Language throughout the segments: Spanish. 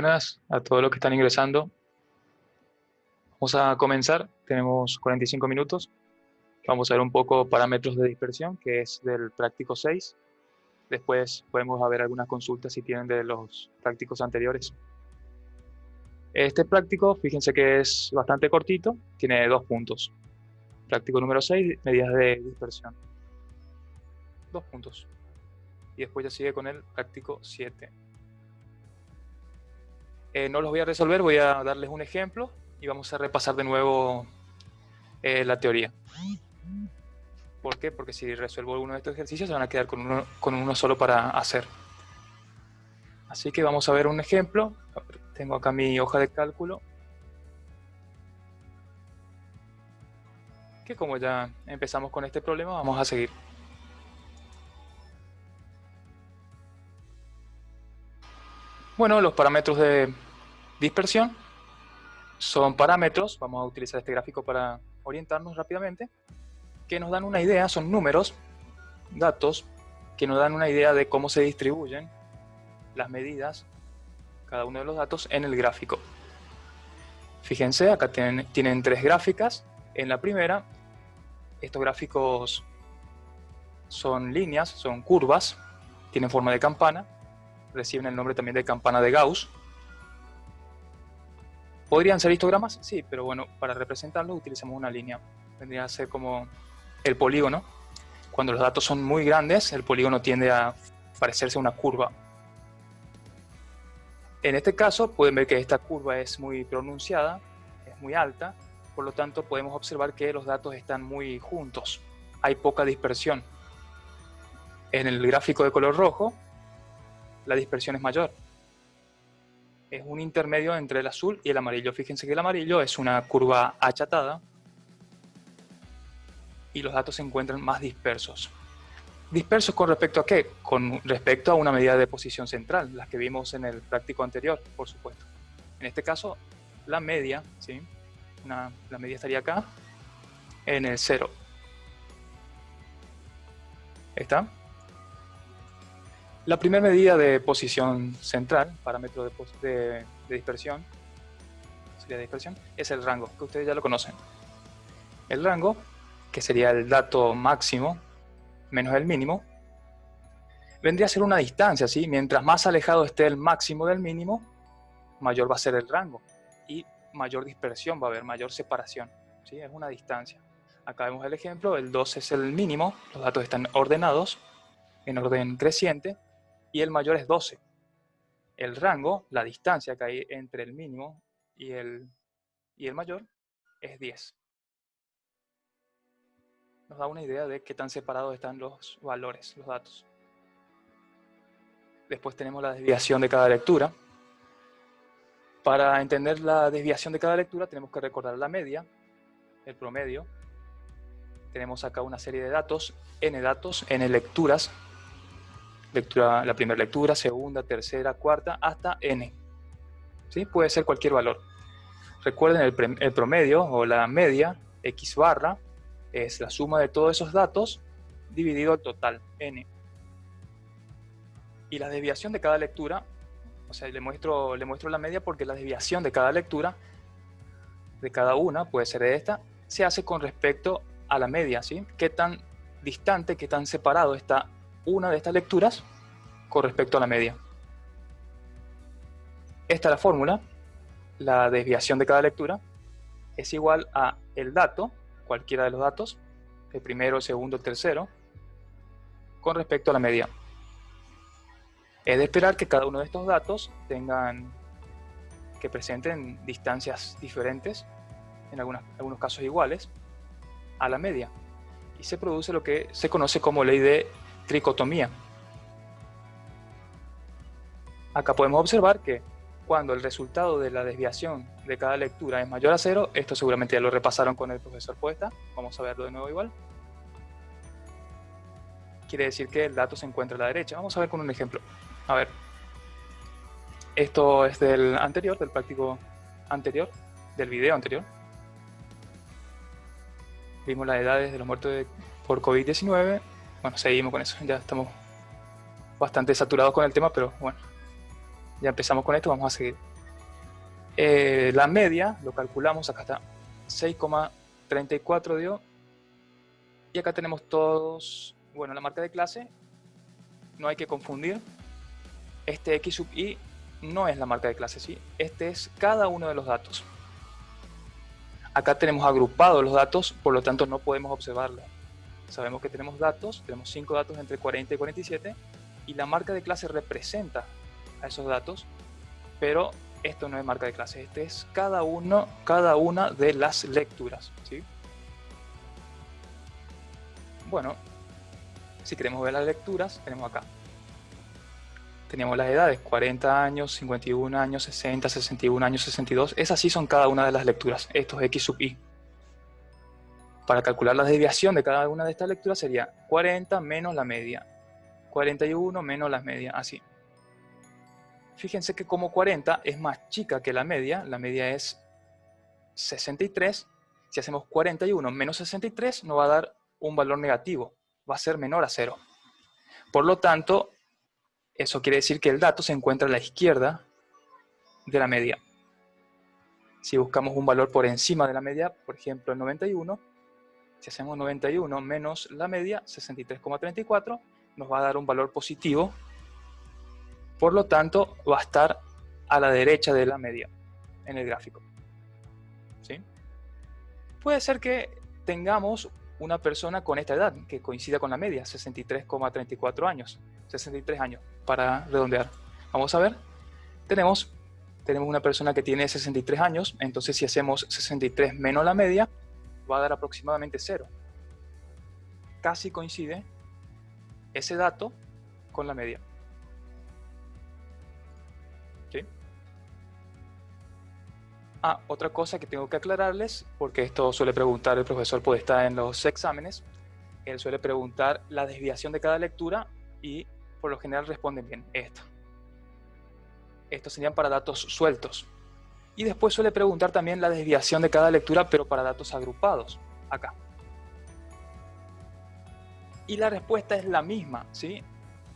buenas a todos los que están ingresando. Vamos a comenzar, tenemos 45 minutos. Vamos a ver un poco parámetros de dispersión, que es del práctico 6. Después podemos ver algunas consultas si tienen de los prácticos anteriores. Este práctico, fíjense que es bastante cortito, tiene 2 puntos. Práctico número 6, medidas de dispersión. 2 puntos. Y después ya sigue con el práctico 7. No los voy a resolver, voy a darles un ejemplo y vamos a repasar de nuevo la teoría. ¿Por qué? Porque si resuelvo uno de estos ejercicios se van a quedar con uno solo para hacer. Así que vamos a ver un ejemplo. Tengo acá mi hoja de cálculo. Que como ya empezamos con este problema, vamos a seguir. Bueno, los parámetros de dispersión son parámetros, vamos a utilizar este gráfico para orientarnos rápidamente, que nos dan una idea, son números, datos, que nos dan una idea de cómo se distribuyen las medidas, cada uno de los datos, en el gráfico. Fíjense, acá tienen 3 gráficas. En la primera, estos gráficos son líneas, son curvas, tienen forma de campana, reciben el nombre también de campana de Gauss. ¿Podrían ser histogramas? Sí, pero bueno, para representarlo utilizamos una línea. Vendría a ser como el polígono. Cuando los datos son muy grandes, el polígono tiende a parecerse a una curva. En este caso, pueden ver que esta curva es muy pronunciada, es muy alta, por lo tanto podemos observar que los datos están muy juntos. Hay poca dispersión. En el gráfico de color rojo, la dispersión es mayor. Es un intermedio entre el azul y el amarillo. Fíjense que el amarillo es una curva achatada y los datos se encuentran más dispersos. ¿Dispersos con respecto a qué? Con respecto a una medida de posición central, las que vimos en el práctico anterior, por supuesto. En este caso, la media, ¿sí? La media estaría acá, en el 0. ¿Está? La primera medida de posición central, parámetro de dispersión, sería de dispersión, es el rango, que ustedes ya lo conocen. El rango, que sería el dato máximo menos el mínimo, vendría a ser una distancia, ¿sí? Mientras más alejado esté el máximo del mínimo, mayor va a ser el rango y mayor dispersión va a haber, mayor separación, ¿sí? Es una distancia. Acá vemos el ejemplo, el 2 es el mínimo, los datos están ordenados en orden creciente, y el mayor es 12. El rango, la distancia que hay entre el mínimo y el mayor, es 10. Nos da una idea de qué tan separados están los valores, los datos. Después tenemos la desviación de cada lectura. Para entender la desviación de cada lectura tenemos que recordar la media, el promedio. Tenemos acá una serie de datos, n lecturas. La primera lectura, segunda, tercera, cuarta, hasta n. ¿Sí? Puede ser cualquier valor. Recuerden el promedio o la media, x barra, es la suma de todos esos datos dividido al total, n. Y la desviación de cada lectura, o sea, le muestro la media porque la desviación de cada lectura, de cada una, puede ser de esta, se hace con respecto a la media, ¿sí? Qué tan distante, qué tan separado está una de estas lecturas con respecto a la media. Esta es la fórmula. La desviación de cada lectura es igual a el dato, cualquiera de los datos, el primero, el segundo, el tercero, con respecto a la media. Es de esperar que cada uno de estos datos que presenten distancias diferentes, en algunos casos iguales, a la media. Y se produce lo que se conoce como ley de tricotomía. Acá podemos observar que cuando el resultado de la desviación de cada lectura es mayor a 0, esto seguramente ya lo repasaron con el profesor Puesta, vamos a verlo de nuevo igual. Quiere decir que el dato se encuentra a la derecha. Vamos a ver con un ejemplo. A ver, esto es del práctico anterior, del video anterior. Vimos las edades de los muertos por COVID-19. Bueno, seguimos con eso. Ya estamos bastante saturados con el tema, pero bueno, ya empezamos con esto, vamos a seguir. La media lo calculamos, acá está, 6,34 dio. Y acá tenemos todos, bueno, la marca de clase, no hay que confundir. Este x sub i no es la marca de clase, ¿sí? Este es cada uno de los datos. Acá tenemos agrupados los datos, por lo tanto no podemos observarlo. Sabemos que tenemos datos, tenemos 5 datos entre 40 y 47, y la marca de clase representa a esos datos, pero esto no es marca de clase, este es cada una de las lecturas, ¿sí? Bueno, si queremos ver las lecturas, tenemos acá. Teníamos las edades, 40 años, 51 años, 60, 61 años, 62. Esas sí son cada una de las lecturas, estos x sub i. Para calcular la desviación de cada una de estas lecturas sería 40 menos la media, 41 menos la media, así. Fíjense que como 40 es más chica que la media es 63, si hacemos 41 menos 63 nos va a dar un valor negativo, va a ser menor a 0. Por lo tanto, eso quiere decir que el dato se encuentra a la izquierda de la media. Si buscamos un valor por encima de la media, por ejemplo el 91, si hacemos 91 menos la media, 63,34, nos va a dar un valor positivo. Por lo tanto, va a estar a la derecha de la media en el gráfico. ¿Sí? Puede ser que tengamos una persona con esta edad que coincida con la media, 63,34 años, 63 años, para redondear. Vamos a ver, tenemos una persona que tiene 63 años, entonces si hacemos 63 menos la media, va a dar aproximadamente 0. Casi coincide ese dato con la media. ¿Sí? Otra cosa que tengo que aclararles, porque esto suele preguntar el profesor, puede estar en los exámenes, él suele preguntar la desviación de cada lectura y por lo general responden bien esto. Estos serían para datos sueltos. Y después suele preguntar también la desviación de cada lectura, pero para datos agrupados, acá. Y la respuesta es la misma, ¿sí?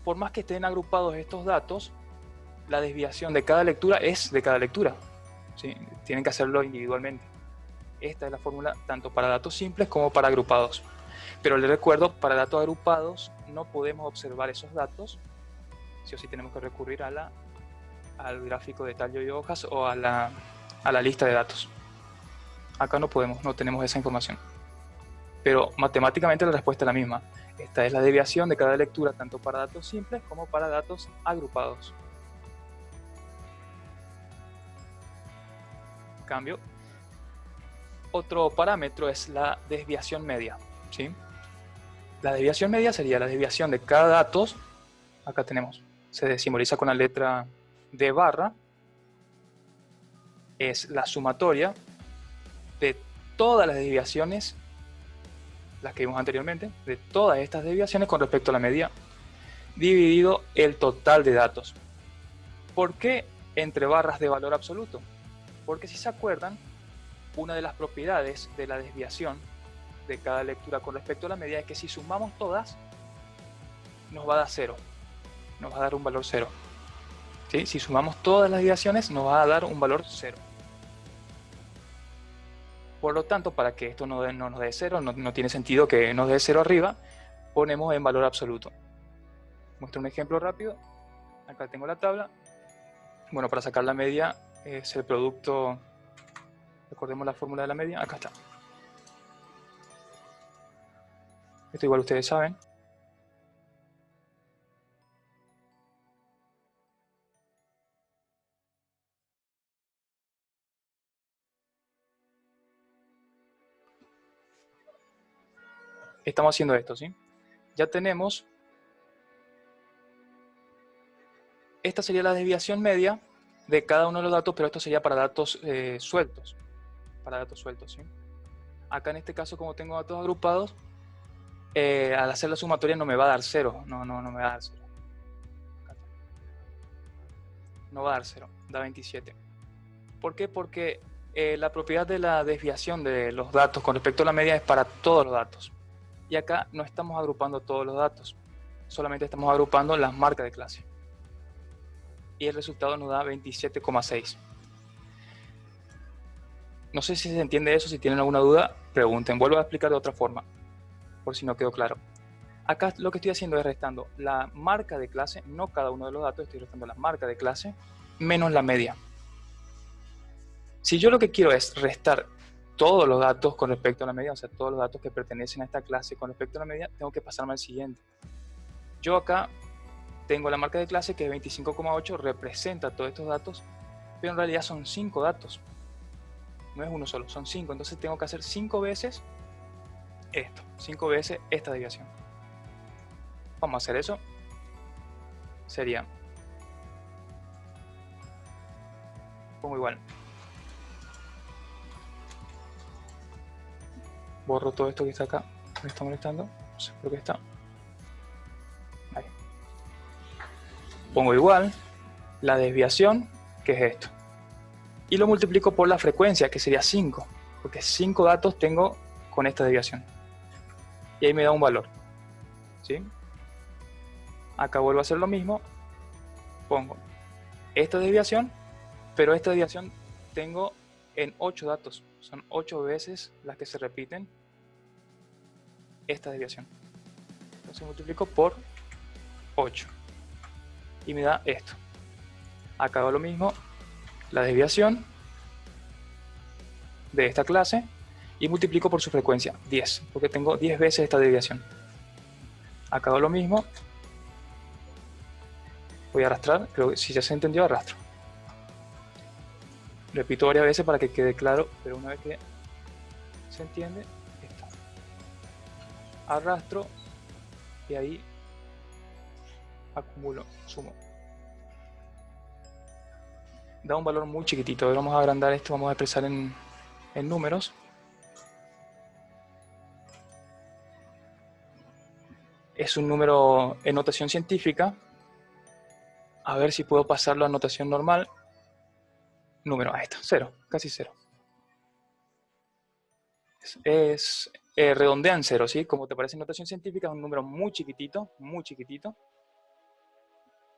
Por más que estén agrupados estos datos, la desviación de cada lectura es de cada lectura, ¿sí? Tienen que hacerlo individualmente. Esta es la fórmula tanto para datos simples como para agrupados. Pero les recuerdo, para datos agrupados no podemos observar esos datos, sí o sí tenemos que recurrir al gráfico de tallo y hojas o a la lista de datos. Acá no podemos, no tenemos esa información. Pero matemáticamente la respuesta es la misma. Esta es la desviación de cada lectura tanto para datos simples como para datos agrupados. Cambio. Otro parámetro es la desviación media, ¿sí? La desviación media sería la desviación de cada dato. Acá tenemos, se simboliza con la letra de barra. Es la sumatoria de todas las desviaciones, las que vimos anteriormente, de todas estas desviaciones con respecto a la media, dividido el total de datos. ¿Por qué entre barras de valor absoluto? Porque si se acuerdan, una de las propiedades de la desviación de cada lectura con respecto a la media es que si sumamos todas, nos va a dar 0. Nos va a dar un valor 0. ¿Sí? Si sumamos todas las desviaciones, nos va a dar un valor 0. Por lo tanto, para que esto no nos dé 0, no tiene sentido que nos dé 0 arriba, ponemos en valor absoluto. Muestro un ejemplo rápido. Acá tengo la tabla. Bueno, para sacar la media es el producto. Recordemos la fórmula de la media. Acá está. Esto igual ustedes saben. Estamos haciendo esto, ¿sí? Ya tenemos. Esta sería la desviación media de cada uno de los datos, pero esto sería para datos sueltos. Para datos sueltos, ¿sí? Acá en este caso, como tengo datos agrupados, al hacer la sumatoria no me va a dar 0. No me va a dar 0. No va a dar 0, da 27. ¿Por qué? Porque la propiedad de la desviación de los datos con respecto a la media es para todos los datos. Y acá no estamos agrupando todos los datos, solamente estamos agrupando las marcas de clase. Y el resultado nos da 27,6. No sé si se entiende eso, si tienen alguna duda, pregunten. Vuelvo a explicar de otra forma, por si no quedó claro. Acá lo que estoy haciendo es restando la marca de clase, no cada uno de los datos, estoy restando la marca de clase menos la media. Si yo lo que quiero es restar todos los datos con respecto a la media, o sea, todos los datos que pertenecen a esta clase con respecto a la media, tengo que pasarme al siguiente. Yo acá tengo la marca de clase que es 25,8, representa todos estos datos, pero en realidad son 5 datos. No es uno solo, son 5. Entonces tengo que hacer 5 veces esto, 5 veces esta desviación. Vamos a hacer eso. Sería, pongo igual, borro todo esto que está acá, me está molestando, no sé por qué está. Ahí. Pongo igual la desviación, que es esto, y lo multiplico por la frecuencia, que sería 5, porque 5 datos tengo con esta desviación. Y ahí me da un valor, ¿sí? Acá vuelvo a hacer lo mismo, pongo esta desviación, pero esta desviación tengo en 8 datos, son 8 veces las que se repiten esta desviación. Entonces multiplico por 8 y me da esto. Acá hago lo mismo, la desviación de esta clase, y multiplico por su frecuencia, 10, porque tengo 10 veces esta desviación. Acá hago lo mismo, voy a arrastrar, creo que si ya se entendió, arrastro. Repito varias veces para que quede claro, pero una vez que se entiende, esto. Arrastro y ahí acumulo, sumo. Da un valor muy chiquitito. Ahora vamos a agrandar esto, vamos a expresar en números. Es un número en notación científica. A ver si puedo pasarlo a notación normal. Número, ahí está, 0, casi 0. Redondea en 0, ¿sí? Como te parece en notación científica, es un número muy chiquitito,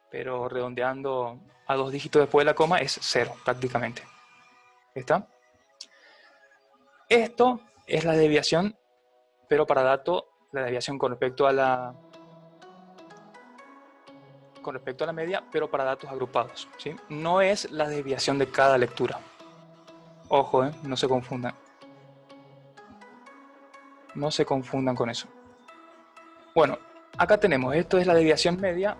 pero redondeando a 2 dígitos después de la coma es 0 prácticamente. ¿Está? Esto es la desviación, pero para dato, la desviación con respecto a la media, pero para datos agrupados, ¿sí? No es la desviación de cada lectura. Ojo, no se confundan. No se confundan con eso. Bueno, acá tenemos, esto es la desviación media,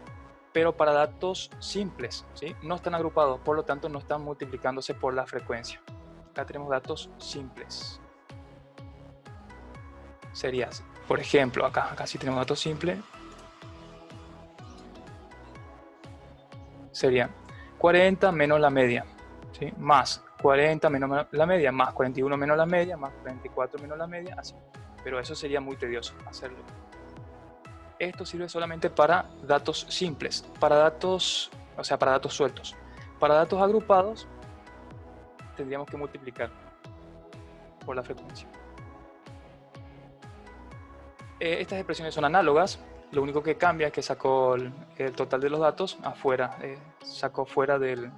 pero para datos simples, ¿sí? No están agrupados, por lo tanto no están multiplicándose por la frecuencia. Acá tenemos datos simples. Sería, por ejemplo, acá sí tenemos datos simples. Sería 40 menos la media, ¿sí? Más 40 menos la media, más 41 menos la media, más 44 menos la media, así. Pero eso sería muy tedioso hacerlo. Esto sirve solamente para datos simples, para datos, o sea, para datos sueltos. Para datos agrupados tendríamos que multiplicar por la frecuencia. Estas expresiones son análogas, lo único que cambia es que sacó el total de los datos afuera, sacó fuera de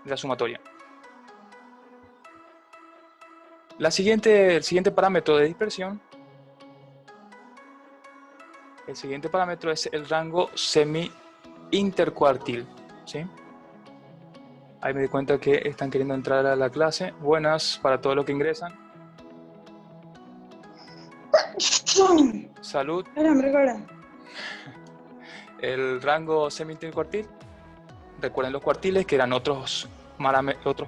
la sumatoria. El siguiente parámetro de dispersión, el siguiente parámetro es el rango semi-intercuartil, ¿sí? Ahí me di cuenta que están queriendo entrar a la clase. Buenas para todos los que ingresan. Salud. El rango semi-intercuartil, recuerden los cuartiles que eran otros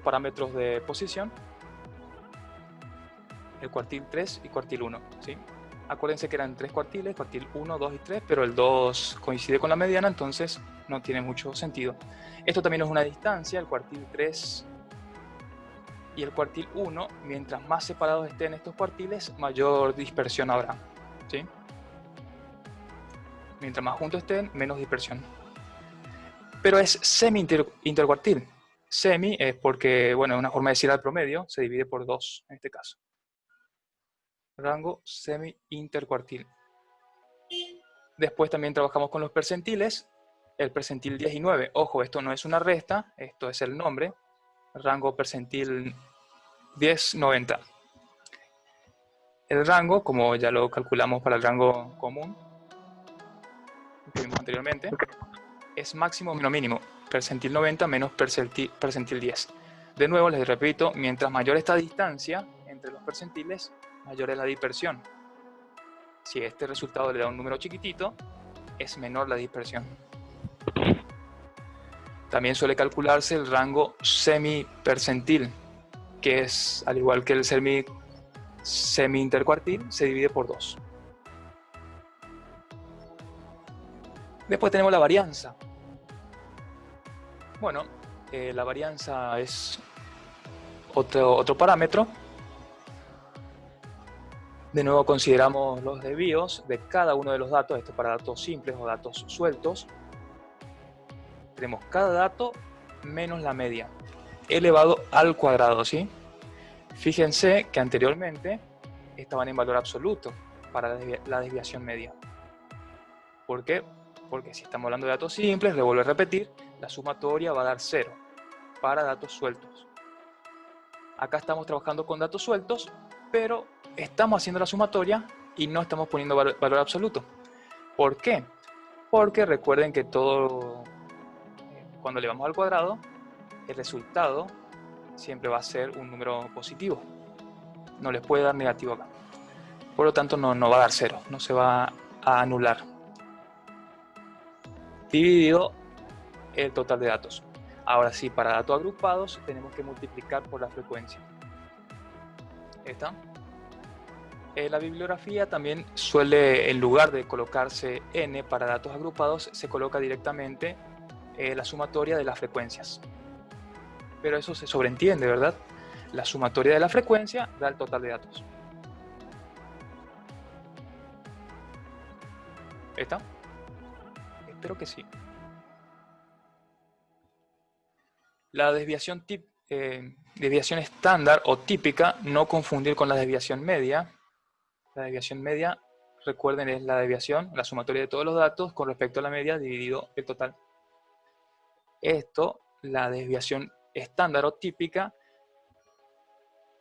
parámetros de posición. El cuartil 3 y cuartil 1, ¿sí? Acuérdense que eran 3 cuartiles, cuartil 1, 2 y 3, pero el 2 coincide con la mediana, entonces no tiene mucho sentido. Esto también es una distancia, el cuartil 3 y el cuartil 1, mientras más separados estén estos cuartiles, mayor dispersión habrá, ¿sí? Mientras más juntos estén, menos dispersión. Pero es semi-intercuartil. Semi es porque, bueno, es una forma de decir al promedio, se divide por 2 en este caso. Rango semi-intercuartil. Después también trabajamos con los percentiles, el percentil 10 y 9. Ojo, esto no es una resta, esto es el nombre. Rango percentil 10, 90. El rango, como ya lo calculamos para el rango común, que vimos anteriormente, es máximo menos mínimo, percentil 90 menos percentil 10. De nuevo, les repito, mientras mayor esta distancia entre los percentiles, mayor es la dispersión. Si este resultado le da un número chiquitito, es menor la dispersión. También suele calcularse el rango semi-percentil, que es, al igual que el semi-intercuartil, se divide por 2. Después tenemos la varianza. Bueno, la varianza es otro parámetro. De nuevo consideramos los desvíos de cada uno de los datos, esto para datos simples o datos sueltos. Tenemos cada dato menos la media, elevado al cuadrado, ¿sí? Fíjense que anteriormente estaban en valor absoluto para la desviación media. ¿Por qué? Porque si estamos hablando de datos simples, le vuelvo a repetir, la sumatoria va a dar 0 para datos sueltos. Acá estamos trabajando con datos sueltos, pero estamos haciendo la sumatoria y no estamos poniendo valor absoluto. ¿Por qué? Porque recuerden que cuando elevamos al cuadrado, el resultado siempre va a ser un número positivo. No les puede dar negativo acá. Por lo tanto, no va a dar 0, no se va a anular. Dividido el total de datos. Ahora sí, para datos agrupados tenemos que multiplicar por la frecuencia. ¿Está? La bibliografía también suele, en lugar de colocarse n para datos agrupados, se coloca directamente la sumatoria de las frecuencias. Pero eso se sobreentiende, ¿verdad? La sumatoria de la frecuencia da el total de datos. ¿Está? Espero que sí. La desviación estándar o típica, no confundir con la desviación media. La desviación media, recuerden, es la desviación, la sumatoria de todos los datos con respecto a la media dividido el total. Esto, la desviación estándar o típica,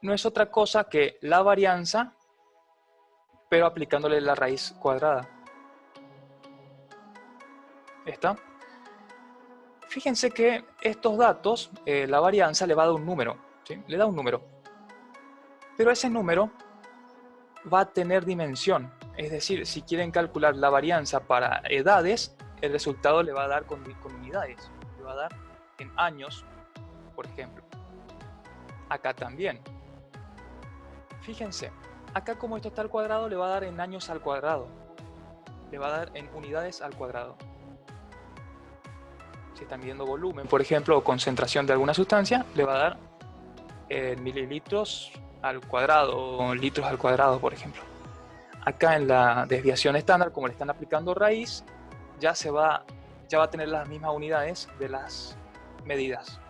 no es otra cosa que la varianza, pero aplicándole la raíz cuadrada. ¿Está? Fíjense que estos datos, la varianza le va a dar un número, ¿sí? Le da un número. Pero ese número va a tener dimensión. Es decir, si quieren calcular la varianza para edades, el resultado le va a dar con unidades. Le va a dar en años, por ejemplo. Acá también. Fíjense, acá como esto está al cuadrado, le va a dar en años al cuadrado. Le va a dar en unidades al cuadrado. Si están midiendo volumen, por ejemplo, o concentración de alguna sustancia, le va a dar en mililitros al cuadrado o litros al cuadrado, por ejemplo. Acá en la desviación estándar, como le están aplicando raíz, ya va a tener las mismas unidades de las medidas.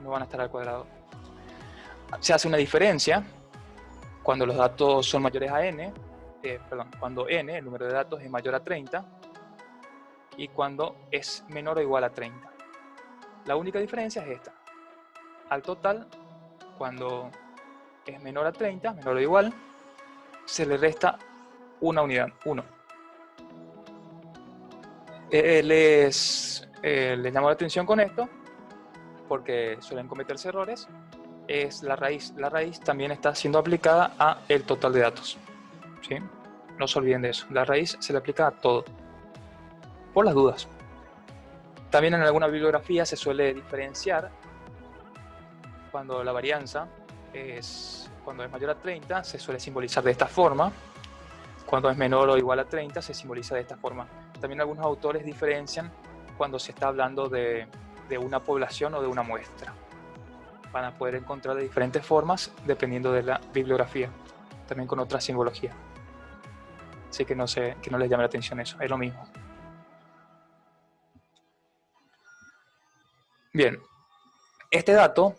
No van a estar al cuadrado. Se hace una diferencia cuando los datos son mayores a n, cuando n, el número de datos, es mayor a 30, y cuando es menor o igual a 30. La única diferencia es esta. Al total, cuando es menor a 30, menor o igual, se le resta una unidad, 1. Les llamo la atención con esto, porque suelen cometerse errores. Es la raíz. La raíz también está siendo aplicada a el total de datos, ¿sí? No se olviden de eso. La raíz se le aplica a todo, por las dudas. También en alguna bibliografía se suele diferenciar cuando la varianza cuando es mayor a 30 se suele simbolizar de esta forma, cuando es menor o igual a 30 se simboliza de esta forma. También algunos autores diferencian cuando se está hablando de una población o de una muestra. Van a poder encontrar de diferentes formas dependiendo de la bibliografía, también con otra simbología. Así que no les llame la atención eso, es lo mismo. Bien, este dato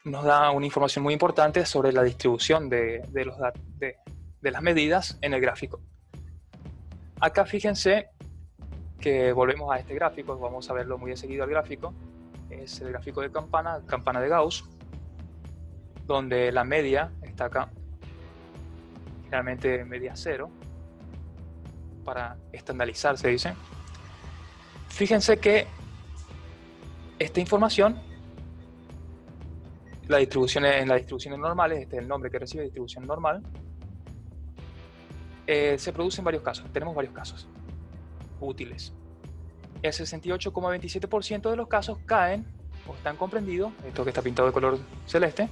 nos da una información muy importante sobre la distribución de las medidas en el gráfico. Acá fíjense que volvemos a este gráfico, vamos a verlo muy de seguido al gráfico. Es el gráfico de campana de Gauss, donde la media está acá, generalmente media 0, para estandarizar se dice. Fíjense que esta información, en las distribuciones normales, este es el nombre que recibe, distribución normal, se produce en varios casos. Tenemos varios casos útiles. El 68,27% de los casos caen o están comprendidos, esto que está pintado de color celeste,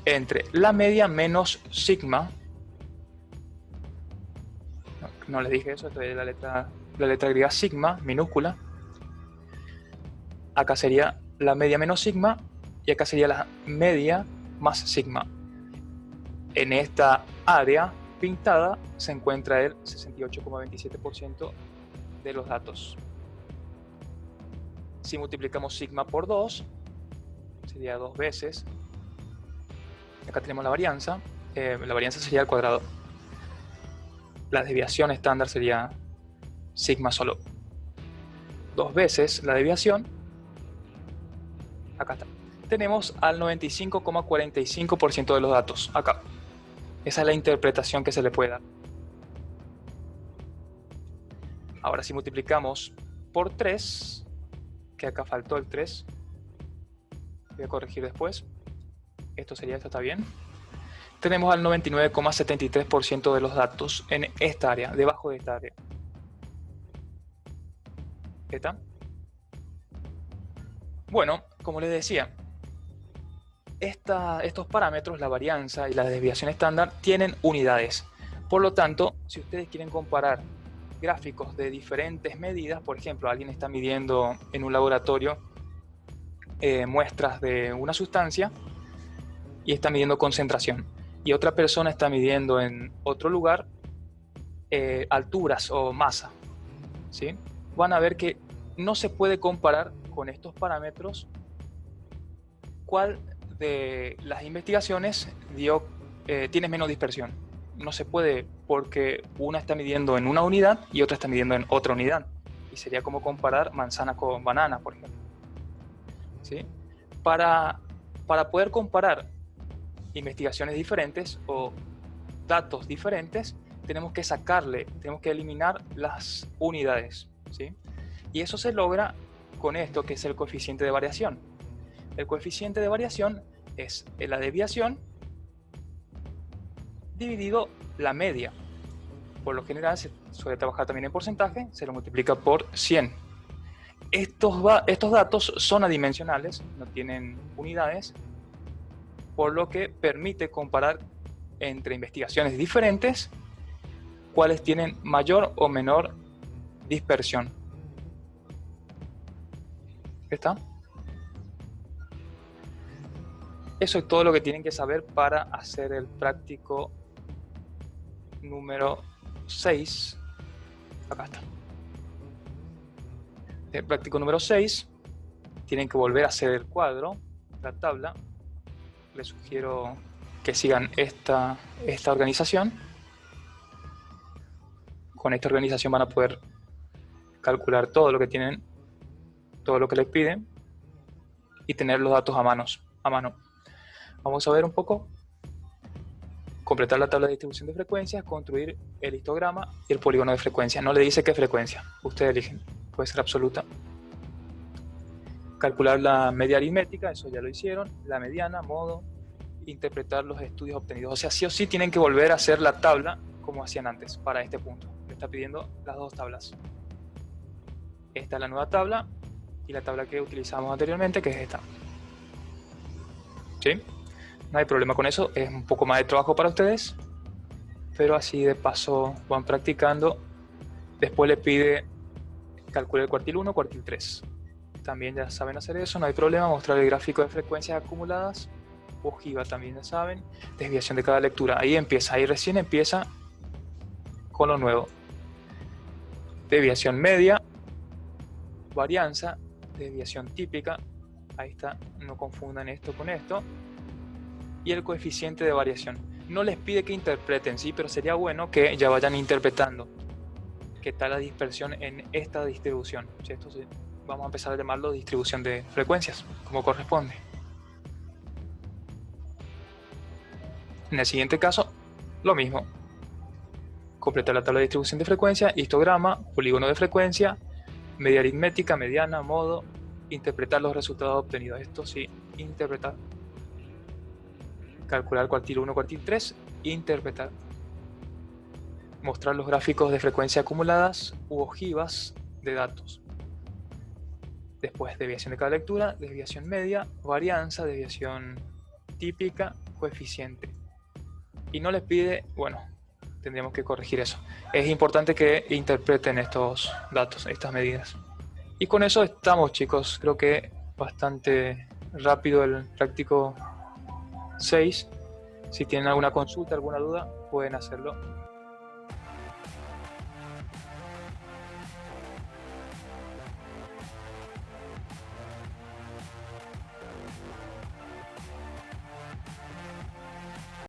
entre la media menos sigma. No les dije eso, esto es la letra griega sigma, minúscula. Acá sería la media menos sigma y acá sería la media más sigma. En esta área pintada se encuentra el 68,27% de los datos. Si multiplicamos sigma por 2, sería 2 veces. Acá tenemos la varianza. La varianza sería al cuadrado. La desviación estándar sería sigma solo 2 veces la desviación. Acá está. Tenemos al 95,45% de los datos. Acá. Esa es la interpretación que se le puede dar. Ahora, si multiplicamos por 3, que acá faltó el 3, voy a corregir después. Esto está bien. Tenemos al 99,73% de los datos en esta área, debajo de esta área. ¿Está? Bueno, como les decía, estos parámetros, la varianza y la desviación estándar, tienen unidades. Por lo tanto, si ustedes quieren comparar gráficos de diferentes medidas, por ejemplo, alguien está midiendo en un laboratorio muestras de una sustancia y está midiendo concentración, y otra persona está midiendo en otro lugar alturas o masa, ¿sí? Van a ver que no se puede comparar con estos parámetros cuál de las investigaciones tiene menos dispersión. No se puede, porque una está midiendo en una unidad y otra está midiendo en otra unidad. Y sería como comparar manzana con banana, por ejemplo. ¿Sí? Para poder comparar investigaciones diferentes o datos diferentes, tenemos que eliminar las unidades, ¿sí? Y eso se logra con esto, que es el coeficiente de variación. El coeficiente de variación es la desviación dividido la media. Por lo general se suele trabajar también en porcentaje, se lo multiplica por 100. Estos datos son adimensionales, no tienen unidades, por lo que permite comparar entre investigaciones diferentes cuáles tienen mayor o menor dispersión. ¿Está? Eso es todo lo que tienen que saber para hacer el práctico número 6. Acá está. El práctico número 6, tienen que volver a hacer el cuadro, la tabla. Les sugiero que sigan esta organización. Con esta organización van a poder calcular todo lo que tienen, todo lo que les piden, y tener los datos a mano. Vamos a ver un poco. Completar la tabla de distribución de frecuencias, construir el histograma y el polígono de frecuencia. No le dice qué frecuencia, ustedes eligen, puede ser absoluta. Calcular la media aritmética, eso ya lo hicieron. La mediana, modo, interpretar los estudios obtenidos. O sea, sí o sí tienen que volver a hacer la tabla como hacían antes para este punto. Le está pidiendo las dos tablas. Esta es la nueva tabla y la tabla que utilizamos anteriormente, que es esta. ¿Sí? No hay problema con eso, es un poco más de trabajo para ustedes, pero así de paso van practicando. Después le pide calcular el cuartil 1, cuartil 3. También ya saben hacer eso, no hay problema. Mostrar el gráfico de frecuencias acumuladas. Ojiva también ya saben. Desviación de cada lectura. Ahí recién empieza con lo nuevo. Desviación media, varianza, desviación típica. Ahí está, no confundan esto con esto. Y el coeficiente de variación. No les pide que interpreten, sí, pero sería bueno que ya vayan interpretando qué tal la dispersión en esta distribución. Esto vamos a empezar a llamarlo distribución de frecuencias, como corresponde. En el siguiente caso, lo mismo. Completar la tabla de distribución de frecuencia, histograma, polígono de frecuencia, media aritmética, mediana, modo, interpretar los resultados obtenidos. Esto sí, interpretar. Calcular cuartil 1, cuartil 3, interpretar. Mostrar los gráficos de frecuencia acumuladas u ojivas de datos. Después, desviación de cada lectura, desviación media, varianza, desviación típica, coeficiente. Y no les pide, bueno, tendríamos que corregir eso. Es importante que interpreten estos datos, estas medidas. Y con eso estamos, chicos. Creo que bastante rápido el práctico 6. Si tienen alguna consulta, alguna duda, pueden hacerlo.